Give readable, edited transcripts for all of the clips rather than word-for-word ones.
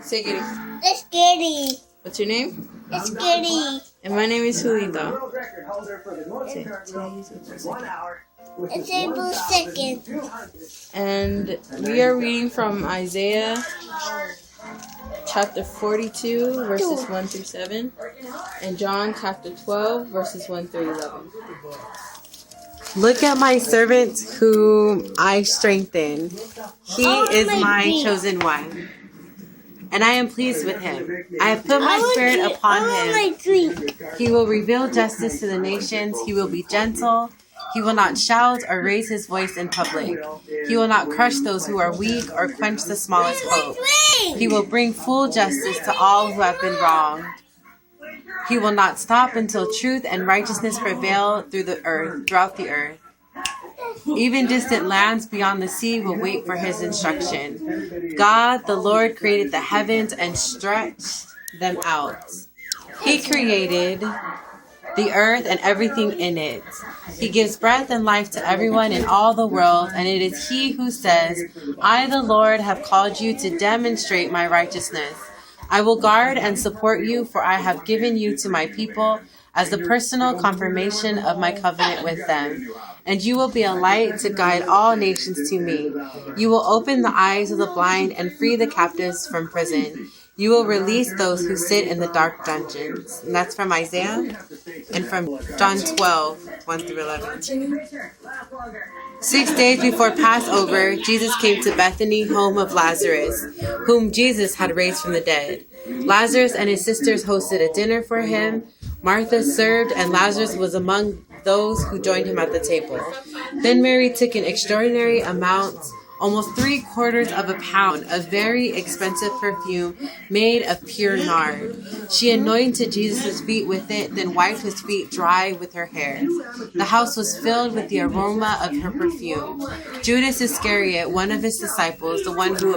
Say Kitty. It's Kitty. What's your name? It's Kitty. And my name is Julita. It's April 2nd. And we are reading from Isaiah chapter 42, verses 1 through 7. And John chapter 12, verses 1 through 11. Look at my servant whom I strengthen. He is my chosen one, and I am pleased with him. I have put my spirit upon him. He will reveal justice to the nations. He will be gentle. He will not shout or raise his voice in public. He will not crush those who are weak or quench the smallest hope. He will bring full justice to all who have been wronged. He will not stop until truth and righteousness prevail throughout the earth. Even distant lands beyond the sea will wait for his instruction. God, the Lord, created the heavens and stretched them out. He created the earth and everything in it. He gives breath and life to everyone in all the world, and it is he who says, I, the Lord, have called you to demonstrate my righteousness. I will guard and support you, for I have given you to my people as the personal confirmation of my covenant with them. And you will be a light to guide all nations to me. You will open the eyes of the blind and free the captives from prison. You will release those who sit in the dark dungeons. And that's from Isaiah and from John 12, 1 through 11. 6 days before Passover, Jesus came to Bethany, home of Lazarus, whom Jesus had raised from the dead. Lazarus and his sisters hosted a dinner for him. Martha served, and Lazarus was among those who joined him at the table. Then Mary took an extraordinary amount, almost 3/4 of a pound, of very expensive perfume made of pure nard. She anointed Jesus' feet with it, then wiped his feet dry with her hair. The house was filled with the aroma of her perfume. Judas Iscariot, one of his disciples, the one who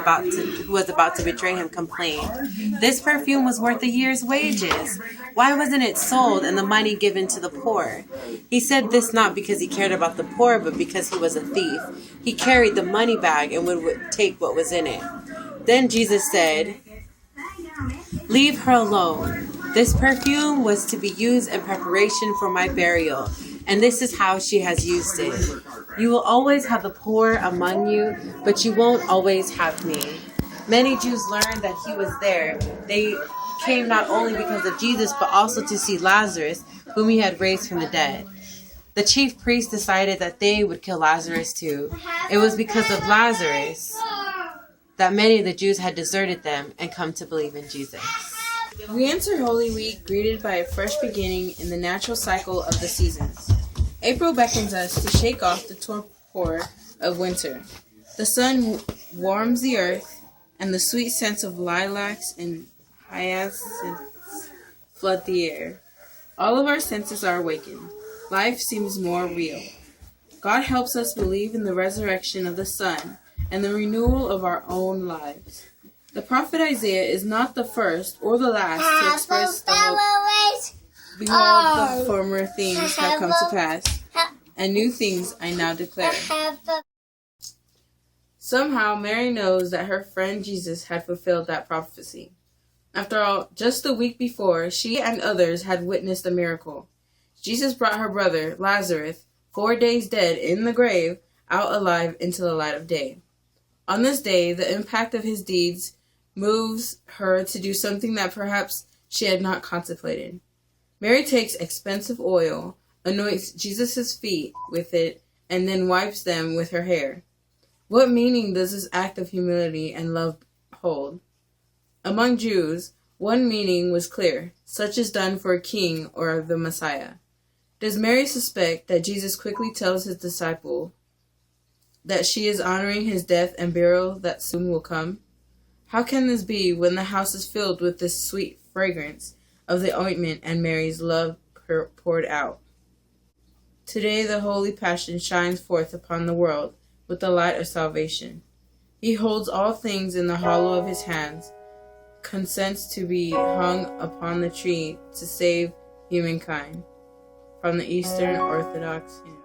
was about to betray him, complained, "This perfume was worth a year's wages. Why wasn't it sold and the money given to the poor?" He said this not because he cared about the poor, but because he was a thief. He carried the money bag and would take what was in it. Then Jesus said, "Leave her alone. This perfume was to be used in preparation for my burial, and this is how she has used it. You will always have the poor among you, but you won't always have me." Many Jews learned that he was there. They came not only because of Jesus, but also to see Lazarus, whom he had raised from the dead. The chief priests decided that they would kill Lazarus too. It was because of Lazarus that many of the Jews had deserted them and come to believe in Jesus. We enter Holy Week greeted by a fresh beginning in the natural cycle of the seasons. April beckons us to shake off the torpor of winter. The sun warms the earth, and the sweet scents of lilacs and hyacinths flood the air. All of our senses are awakened. Life seems more real. God helps us believe in the resurrection of the sun and the renewal of our own lives. The prophet Isaiah is not the first or the last to express the hope. Behold, the former things have come to pass, and new things I now declare. Somehow, Mary knows that her friend Jesus had fulfilled that prophecy. After all, just the week before, she and others had witnessed a miracle. Jesus brought her brother, Lazarus, 4 days dead in the grave, out alive into the light of day. On this day, the impact of his deeds moves her to do something that perhaps she had not contemplated. Mary takes expensive oil, anoints Jesus' feet with it, and then wipes them with her hair. What meaning does this act of humility and love hold? Among Jews, one meaning was clear: such is done for a king or the Messiah. Does Mary suspect that Jesus quickly tells his disciple that she is honoring his death and burial that soon will come? How can this be when the house is filled with this sweet fragrance of the ointment and Mary's love poured out? Today the Holy Passion shines forth upon the world with the light of salvation. He holds all things in the hollow of his hands, consents to be hung upon the tree to save humankind. From the Eastern Orthodox Hymn.